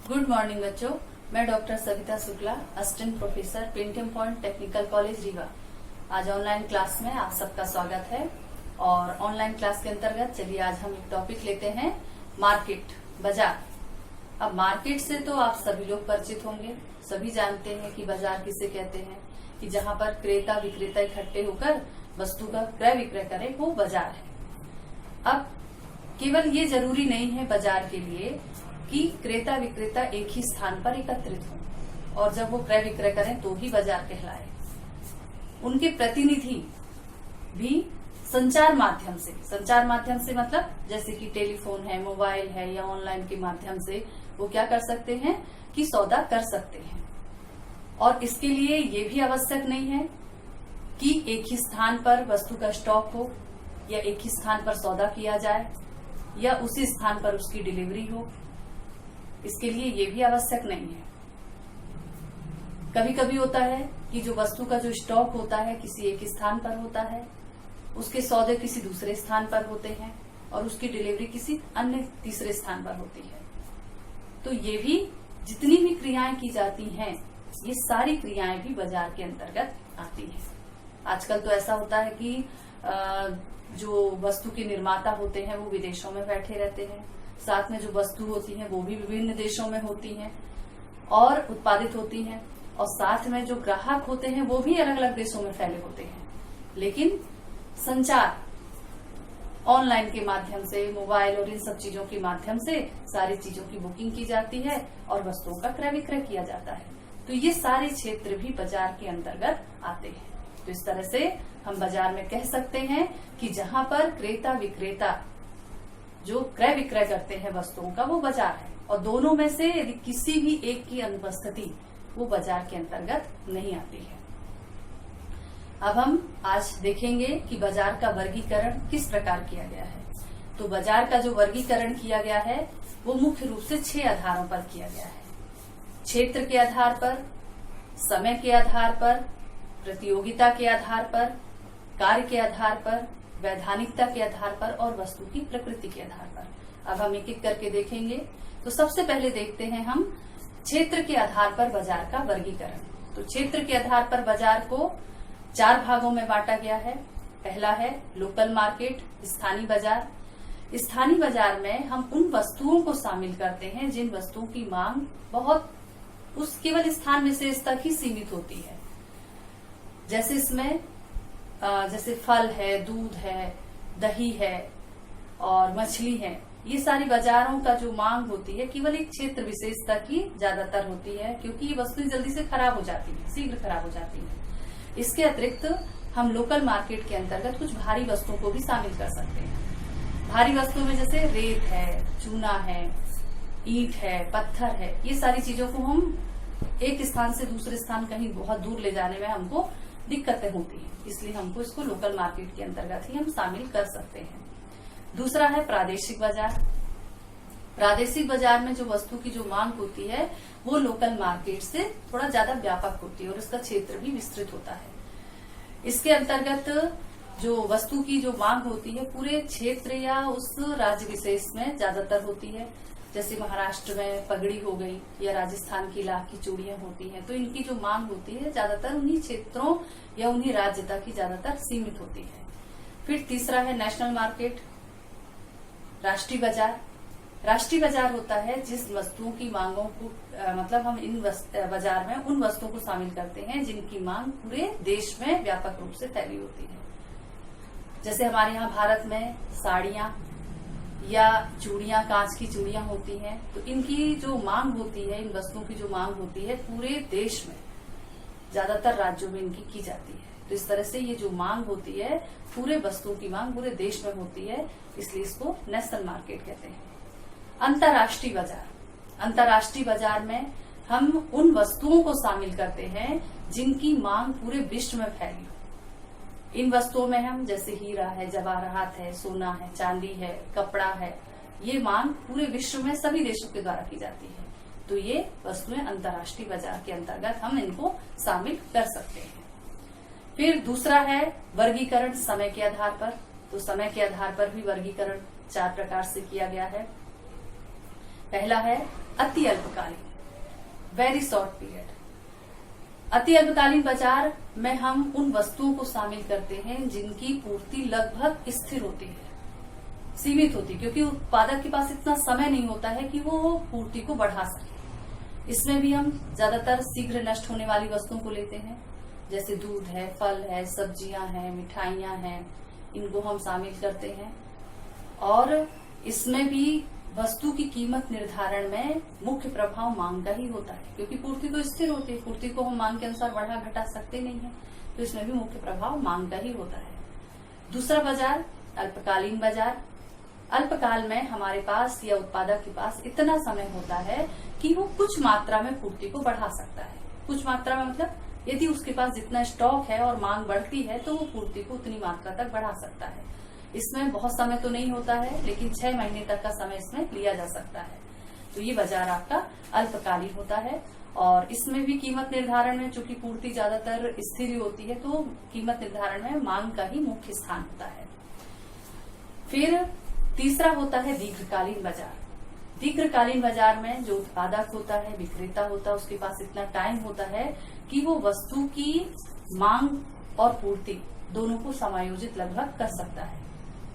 Good morning बच्चों, मैं doctor Savita Shukla, assistant professor Pentium point technical college Rewa. आज ऑनलाइन क्लास में आप सबका स्वागत है। और ऑनलाइन क्लास के अंतर्गत चलिए आज हम एक टॉपिक लेते हैं, मार्केट, बाजार। अब मार्केट से तो आप सभी लोग परिचित होंगे, सभी जानते हैं कि बाजार किसे कहते हैं, कि जहाँ पर क्रेता विक्रेता इकट्ठे होकर वस्तु का क्रय विक्रय करें, वो बाजार है। अब केवल ये जरूरी नहीं है बाजार के लिए कि क्रेता विक्रेता एक ही स्थान पर एकत्रित हों और जब वो क्रय विक्रय करें तो ही बाजार कहलाए। उनके प्रतिनिधि भी संचार माध्यम से मतलब जैसे कि टेलीफोन है, मोबाइल है या ऑनलाइन के माध्यम से वो क्या कर सकते हैं कि सौदा कर सकते हैं। और इसके लिए ये भी आवश्यक नहीं है कि एक ही स्थान पर वस्तु का स्टॉक हो या एक ही स्थान पर सौदा किया जाए या उसी स्थान पर उसकी डिलीवरी हो। इसके लिए ये भी आवश्यक नहीं है। कभी कभी होता है कि जो वस्तु का जो स्टॉक होता है किसी एक स्थान पर होता है, उसके सौदे किसी दूसरे स्थान पर होते हैं और उसकी डिलीवरी किसी अन्य तीसरे स्थान पर होती है। तो ये भी जितनी भी क्रियाएं की जाती हैं, ये सारी क्रियाएं भी बाजार के अंतर्गत आती हैं। आजकल तो ऐसा होता है कि जो वस्तु के निर्माता होते हैं वो विदेशों में बैठे रहते हैं, साथ में जो वस्तु होती है वो भी विभिन्न देशों में होती हैं और उत्पादित होती हैं, और साथ में जो ग्राहक होते हैं वो भी अलग अलग देशों में फैले होते हैं। लेकिन संचार ऑनलाइन के माध्यम से, मोबाइल और इन सब चीजों के माध्यम से सारी चीजों की बुकिंग की जाती है और वस्तुओं का क्रय विक्रय किया जाता है। तो ये सारे क्षेत्र भी बाजार के अंतर्गत आते हैं। तो इस तरह से हम बाजार में कह सकते हैं कि जहाँ पर क्रेता विक्रेता जो क्रय विक्रय करते हैं वस्तुओं का, वो बाजार है। और दोनों में से यदि किसी भी एक की अनुपस्थिति वो बाजार के अंतर्गत नहीं आती है। अब हम आज देखेंगे कि बाजार का वर्गीकरण किस प्रकार किया गया है। तो बाजार का जो वर्गीकरण किया गया है वो मुख्य रूप से 6 आधारों पर किया गया है। क्षेत्र के आधार पर, समय के आधार पर, प्रतियोगिता के आधार पर, कार्य के आधार पर, वैधानिकता के आधार पर और वस्तु की प्रकृति के आधार पर। अब हम एक एक करके देखेंगे। तो सबसे पहले देखते हैं हम क्षेत्र के आधार पर बाजार का वर्गीकरण। तो क्षेत्र के आधार पर बाजार को 4 भागों में बांटा गया है। पहला है लोकल मार्केट, स्थानीय बाजार। स्थानीय बाजार में हम उन वस्तुओं को शामिल करते हैं जिन वस्तुओं की मांग बहुत उस केवल स्थान विशेष तक ही सीमित होती है। जैसे इसमें जैसे फल है, दूध है, दही है और मछली है, ये सारी बाजारों का जो मांग होती है केवल एक क्षेत्र विशेष तक ही ज्यादातर होती है, क्योंकि ये वस्तुएं जल्दी से खराब हो जाती है, शीघ्र खराब हो जाती है। इसके अतिरिक्त हम लोकल मार्केट के अंतर्गत कुछ भारी वस्तुओं को भी शामिल कर सकते हैं। भारी वस्तुओं में जैसे रेत है, चूना है, ईंट है, पत्थर है, ये सारी चीजों को हम एक स्थान से दूसरे स्थान कहीं बहुत दूर ले जाने में हमको दिक्कतें होती हैं, इसलिए हमको इसको लोकल मार्केट के अंतर्गत ही हम शामिल कर सकते हैं। दूसरा है प्रादेशिक बाजार। प्रादेशिक बाजार में जो वस्तु की जो मांग होती है वो लोकल मार्केट से थोड़ा ज्यादा व्यापक होती है और इसका क्षेत्र भी विस्तृत होता है। इसके अंतर्गत जो वस्तु की जो मांग होती है पूरे क्षेत्र या उस राज्य विशेष में ज्यादातर होती है। जैसे महाराष्ट्र में पगड़ी हो गई या राजस्थान की लाख की चूड़ियां होती हैं, तो इनकी जो मांग होती है ज्यादातर उन्हीं क्षेत्रों या उन्हीं राज्य तक ही ज्यादातर सीमित होती है। फिर तीसरा है नेशनल मार्केट, राष्ट्रीय बाजार। राष्ट्रीय बाजार होता है जिस वस्तुओं की मांगों को मतलब हम इन बाजार में उन वस्तुओं को शामिल करते हैं जिनकी मांग पूरे देश में व्यापक रूप से फैली होती है। जैसे हमारे यहाँ भारत में साड़ियां या चूड़ियां, कांच की चूड़ियां होती हैं, तो इनकी जो मांग होती है, इन वस्तुओं की जो मांग होती है पूरे देश में ज्यादातर राज्यों में इनकी की जाती है। तो इस तरह से ये जो मांग होती है पूरे वस्तुओं की मांग पूरे देश में होती है, इसलिए इसको नेशनल मार्केट कहते हैं। अंतर्राष्ट्रीय बाजार। अंतर्राष्ट्रीय बाजार में हम उन वस्तुओं को शामिल करते हैं जिनकी मांग पूरे विश्व में फैली हो। इन वस्तुओं में हम जैसे हीरा है, जवाहरात है, सोना है, चांदी है, कपड़ा है, ये मांग पूरे विश्व में सभी देशों के द्वारा की जाती है। तो ये वस्तुएं अंतर्राष्ट्रीय बाजार के अंतर्गत हम इनको शामिल कर सकते हैं। फिर दूसरा है वर्गीकरण समय के आधार पर। तो समय के आधार पर भी वर्गीकरण 4 प्रकार से किया गया है। पहला है अति अल्पकालीन, वेरी शॉर्ट पीरियड। अति अल्पकालीन बाजार में हम उन वस्तुओं को शामिल करते हैं जिनकी पूर्ति लगभग स्थिर होती है, सीमित होती, क्योंकि उत्पादक के पास इतना समय नहीं होता है कि वो पूर्ति को बढ़ा सके। इसमें भी हम ज्यादातर शीघ्र नष्ट होने वाली वस्तुओं को लेते हैं, जैसे दूध है, फल है, सब्जियां हैं, मिठाइयां हैं, इनको हम शामिल करते हैं। और इसमें भी वस्तु की कीमत निर्धारण में मुख्य प्रभाव मांग का ही होता है, क्योंकि पूर्ति तो स्थिर होती है, पूर्ति को हम मांग के अनुसार बढ़ा घटा सकते नहीं है, तो इसमें भी मुख्य प्रभाव मांग का ही होता है। दूसरा बाजार अल्पकालीन बाजार। अल्पकाल में हमारे पास या उत्पादक के पास इतना समय होता है कि वो कुछ मात्रा में पूर्ति को बढ़ा सकता है। कुछ मात्रा में मतलब यदि उसके पास जितना स्टॉक है और मांग बढ़ती है तो वो पूर्ति को उतनी मात्रा तक बढ़ा सकता है। इसमें बहुत समय तो नहीं होता है, लेकिन 6 महीने तक का समय इसमें लिया जा सकता है। तो ये बाजार आपका अल्पकालीन होता है। और इसमें भी कीमत निर्धारण में चूंकि पूर्ति ज्यादातर स्थिर होती है, तो कीमत निर्धारण में मांग का ही मुख्य स्थान होता है। फिर तीसरा होता है दीर्घकालीन बाजार। दीर्घकालीन बाजार में जो उत्पादक होता है, विक्रेता होता है, उसके पास इतना टाइम होता है कि वो वस्तु की मांग और पूर्ति दोनों को समायोजित लगभग कर सकता है।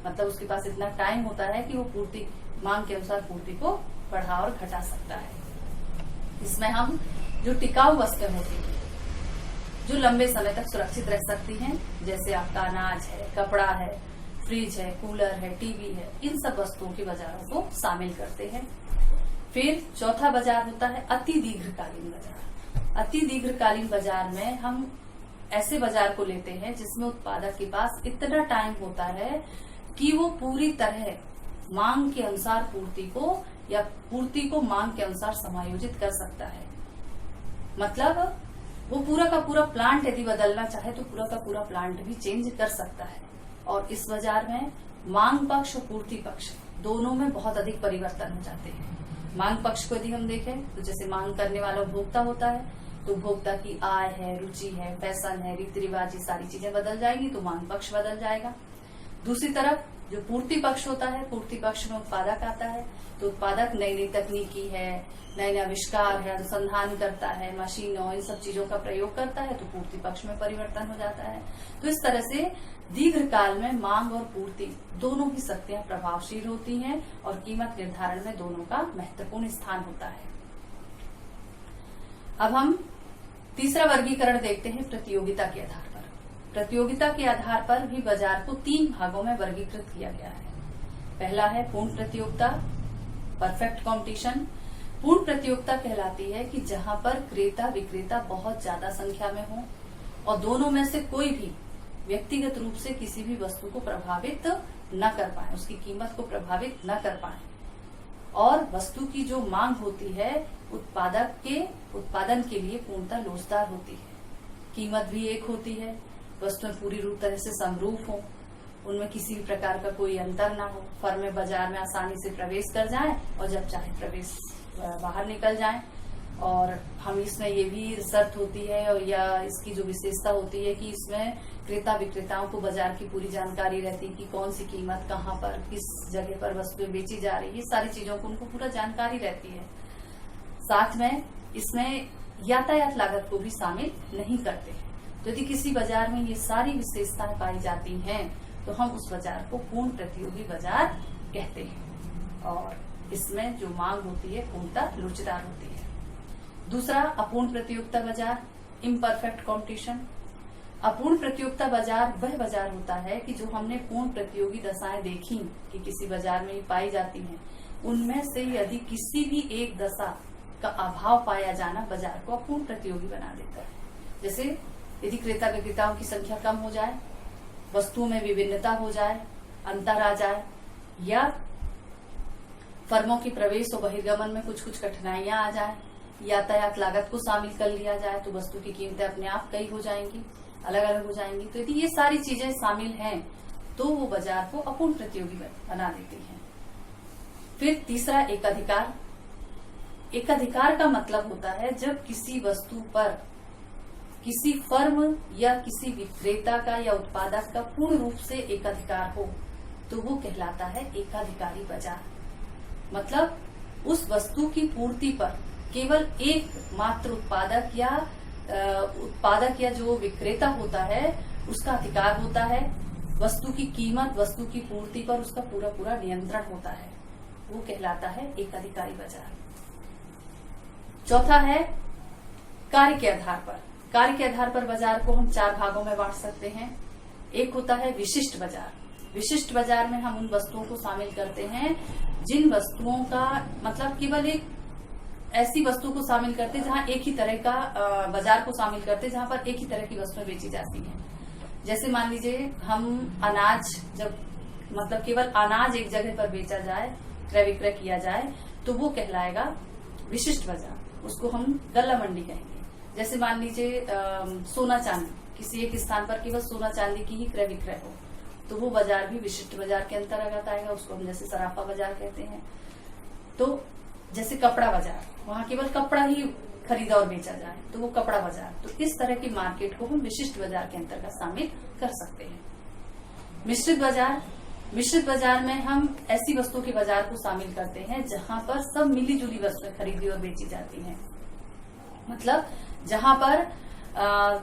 मतलब उसके पास इतना टाइम होता है कि वो पूर्ति मांग के अनुसार पूर्ति को बढ़ा और घटा सकता है। इसमें हम जो टिकाऊ वस्तुएं होती हैं, जो लंबे समय तक सुरक्षित रह सकती हैं, जैसे आपका अनाज है, कपड़ा है, फ्रिज है, कूलर है, टीवी है, इन सब वस्तुओं के बाजारों को शामिल करते हैं। फिर चौथा बाजार होता है अति दीर्घकालीन बाजार। अति दीर्घकालीन बाजार में हम ऐसे बाजार को लेते हैं जिसमें उत्पादक के पास इतना टाइम होता है कि वो पूरी तरह मांग के अनुसार पूर्ति को या पूर्ति को मांग के अनुसार समायोजित कर सकता है। मतलब वो पूरा का पूरा प्लांट यदि बदलना चाहे तो पूरा का पूरा प्लांट भी चेंज कर सकता है। और इस बाजार में मांग पक्ष और पूर्ति पक्ष दोनों में बहुत अधिक परिवर्तन हो जाते हैं। मांग पक्ष को यदि हम देखें तो जैसे मांग करने वाला उपभोक्ता होता है, तो उपभोक्ता की आय है, रुचि है, फैशन है, रीति रिवाज, ये सारी चीजें बदल जाएंगी, तो मांग पक्ष बदल जाएगा। दूसरी तरफ जो पूर्ति पक्ष होता है, पूर्ति पक्ष में उत्पादक आता है, तो उत्पादक नई नई तकनीकी है, नए नए आविष्कार है, अनुसंधान करता है, मशीनों, इन सब चीजों का प्रयोग करता है, तो पूर्ति पक्ष में परिवर्तन हो जाता है। तो इस तरह से दीर्घकाल में मांग और पूर्ति दोनों की शक्तियां प्रभावशील होती हैं और कीमत निर्धारण में दोनों का महत्वपूर्ण स्थान होता है। अब हम तीसरा वर्गीकरण देखते हैं प्रतियोगिता के आधार पर। प्रतियोगिता के आधार पर भी बाजार को 3 भागों में वर्गीकृत किया गया है। पहला है पूर्ण प्रतियोगिता, परफेक्ट कंपटीशन। पूर्ण प्रतियोगिता कहलाती है कि जहां पर क्रेता विक्रेता बहुत ज्यादा संख्या में हो और दोनों में से कोई भी व्यक्तिगत रूप से किसी भी वस्तु को प्रभावित न कर पाए, उसकी कीमत को प्रभावित न कर पाए, और वस्तु की जो मांग होती है उत्पादक के उत्पादन के लिए पूर्णतः लोचदार होती है। कीमत भी एक होती है, वस्तुएं पूरी तरह से समरूप हो, उनमें किसी भी प्रकार का कोई अंतर ना हो, फर्में बाजार में आसानी से प्रवेश कर जाएं और जब चाहे प्रवेश बाहर निकल जाएं। और हम इसमें ये भी शर्त होती है या इसकी जो विशेषता होती है कि इसमें क्रेता विक्रेताओं को बाजार की पूरी जानकारी रहती है कि कौन सी कीमत कहाँ पर किस जगह पर वस्तुएं बेची जा रही है, ये सारी चीजों को उनको पूरा जानकारी रहती है। साथ में इसमें यातायात लागत को भी शामिल नहीं करते हैं। तो यदि किसी बाजार में ये सारी विशेषताएं पाई जाती हैं तो हम उस बाजार को पूर्ण प्रतियोगी बाजार कहते हैं और इसमें जो मांग होती है पूर्णतः लोचदार होती है। दूसरा अपूर्ण प्रतियोगिता बाजार, इम्परफेक्ट कंपटीशन। अपूर्ण प्रतियोगिता बाजार वह बाजार होता है कि जो हमने पूर्ण प्रतियोगी दशाएं देखी कि किसी बाजार में पाई जाती हैं, उनमें से यदि किसी भी एक दशा का अभाव पाया जाना बाजार को अपूर्ण प्रतियोगी बना देता है। जैसे यदि क्रेता विक्रेताओं की संख्या कम हो जाए, वस्तुओं में विभिन्नता हो जाए, अंतर आ जाए, या फर्मों की प्रवेश और बहिर्गमन में कुछ कुछ कठिनाइयां आ जाए, यातायात लागत को शामिल कर लिया जाए, तो वस्तु की कीमतें अपने आप कई हो जाएंगी, अलग अलग हो जाएंगी। तो यदि ये सारी चीजें शामिल हैं तो वो बाजार को अपूर्ण प्रतियोगी बना देती हैं। फिर तीसरा एकाधिकार। एकाधिकार का मतलब होता है जब किसी वस्तु पर किसी फर्म या किसी विक्रेता का या उत्पादक का पूर्ण रूप से एकाधिकार हो तो वो कहलाता है एकाधिकारी बाजार। मतलब उस वस्तु की पूर्ति पर केवल एक मात्र उत्पादक या जो विक्रेता होता है उसका अधिकार होता है। वस्तु की कीमत, वस्तु की पूर्ति पर उसका पूरा पूरा नियंत्रण होता है, वो कहलाता है एकाधिकारी बाजार। चौथा है कार्य के आधार पर। कार्य के आधार पर बाजार को हम 4 भागों में बांट सकते हैं। एक होता है विशिष्ट बाजार। विशिष्ट बाजार में हम उन वस्तुओं को शामिल करते हैं जिन वस्तुओं का मतलब केवल एक ऐसी वस्तु को शामिल करते हैं जहां एक ही तरह का बाजार को शामिल करते हैं जहां पर एक ही तरह की वस्तुएं बेची जाती हैं। जैसे मान लीजिए हम अनाज, जब मतलब केवल अनाज एक जगह पर बेचा जाए, क्रय विक्रय किया जाए, तो वो कहलाएगा विशिष्ट बाजार। उसको हम गल्ला मंडी कहेंगे। जैसे मान लीजिए सोना चांदी, किसी एक स्थान पर केवल सोना चांदी की ही क्रय विक्रय हो, तो वो बाजार भी विशिष्ट बाजार के अंतर्गत आएगा। उसको हम जैसे सराफा बाजार कहते हैं। तो जैसे कपड़ा बाजार, वहां केवल कपड़ा ही खरीदा और बेचा जाए, तो वो कपड़ा बाजार। तो इस तरह की मार्केट को हम विशिष्ट बाजार के अंतर्गत शामिल कर सकते हैं। मिश्रित बाजार, मिश्रित बाजार में हम ऐसी वस्तुओं के बाजार को शामिल करते हैं जहां पर सब मिली जुली वस्तुएं खरीदी और बेची जाती हैं। मतलब जहां पर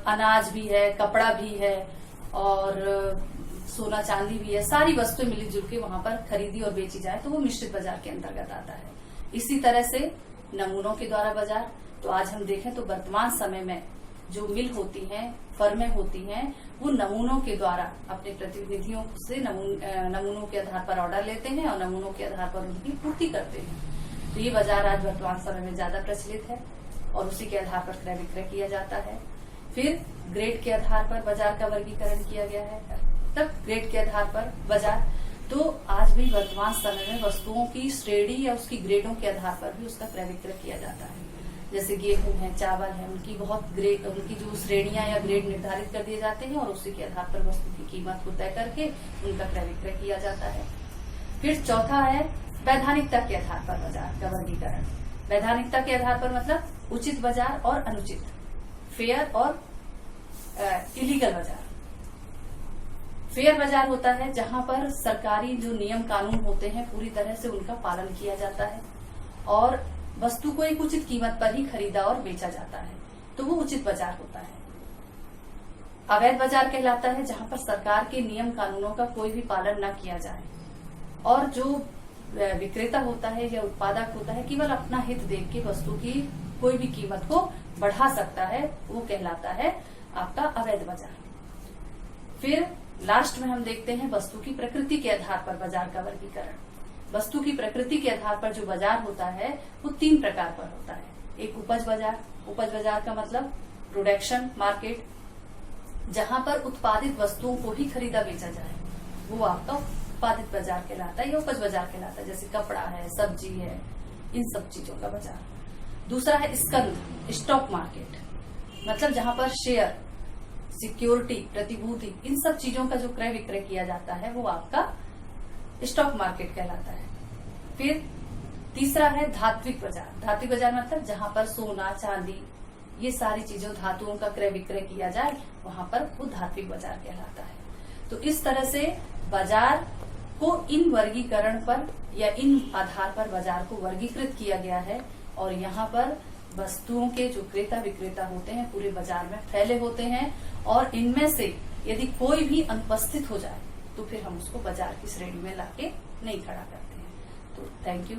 अनाज भी है, कपड़ा भी है और सोना चांदी भी है, सारी वस्तुएं मिली जुल के वहां पर खरीदी और बेची जाए, तो वो मिश्रित बाजार के अंतर्गत आता है। इसी तरह से नमूनों के द्वारा बाजार, तो आज हम देखें तो वर्तमान समय में जो मिल होती हैं, फर्में होती हैं, वो नमूनों के द्वारा अपने प्रतिनिधियों से नमूनों के आधार पर ऑर्डर लेते हैं और नमूनों के आधार पर उनकी पूर्ति करते हैं। तो ये बाजार आज वर्तमान समय में ज्यादा प्रचलित है और उसी के आधार पर क्रय विक्रय किया जाता है। फिर ग्रेड के आधार पर बाजार का वर्गीकरण किया गया है। तब ग्रेड के आधार पर बाजार, तो आज भी वर्तमान समय में वस्तुओं की श्रेणी या उसकी ग्रेडों के आधार पर भी उसका क्रय विक्रय किया जाता है। जैसे गेहूं है, चावल है, उनकी जो श्रेणियां या ग्रेड निर्धारित कर दिए जाते हैं और उसी के आधार पर वस्तु की कीमत को तय करके उनका क्रय विक्रय किया जाता है। फिर चौथा है वैधानिकता के आधार पर बाजार का वर्गीकरण। वैधानिकता के आधार पर मतलब उचित बाजार और अनुचित, फेयर और इलीगल बाजार। फेयर बाजार होता है जहां पर सरकारी जो नियम कानून होते हैं पूरी तरह से उनका पालन किया जाता है और वस्तु को एक उचित कीमत पर ही खरीदा और बेचा जाता है, तो वो उचित बाजार होता है। अवैध बाजार कहलाता है जहां पर सरकार के नियम कानूनों का कोई भी पालन न किया जाए और जो विक्रेता होता है या उत्पादक होता है केवल अपना हित देख के वस्तु की कोई भी कीमत को बढ़ा सकता है, वो कहलाता है आपका अवैध बाजार। फिर लास्ट में हम देखते हैं वस्तु की प्रकृति के आधार पर बाजार का वर्गीकरण। वस्तु की प्रकृति के आधार पर जो बाजार होता है वो 3 प्रकार पर होता है। एक उपज बाजार। उपज बाजार का मतलब प्रोडक्शन मार्केट, जहां पर उत्पादित वस्तुओं को ही खरीदा बेचा जाए, वो आपका उत्पादित बाजार कहलाता है या उपज बाजार कहलाता है। जैसे कपड़ा है, सब्जी है, इन सब चीजों का बाजार। दूसरा है स्कंद, स्टॉक मार्केट, मतलब जहां पर शेयर, सिक्योरिटी, प्रतिभूति, इन सब चीजों का जो क्रय विक्रय किया जाता है वो आपका स्टॉक मार्केट कहलाता है। फिर तीसरा है धात्विक बाजार। धात्विक बाजार मतलब जहां पर सोना चांदी ये सारी चीजों धातुओं का क्रय विक्रय किया जाए, वहां पर वो धात्विक बाजार कहलाता है। तो इस तरह से बाजार को इन वर्गीकरण पर या इन आधार पर बाजार को वर्गीकृत किया गया है और यहाँ पर वस्तुओं के जो क्रेता विक्रेता होते हैं पूरे बाजार में फैले होते हैं और इनमें से यदि कोई भी अनुपस्थित हो जाए तो फिर हम उसको बाजार की श्रेणी में लाके नहीं खड़ा करते हैं। तो थैंक यू।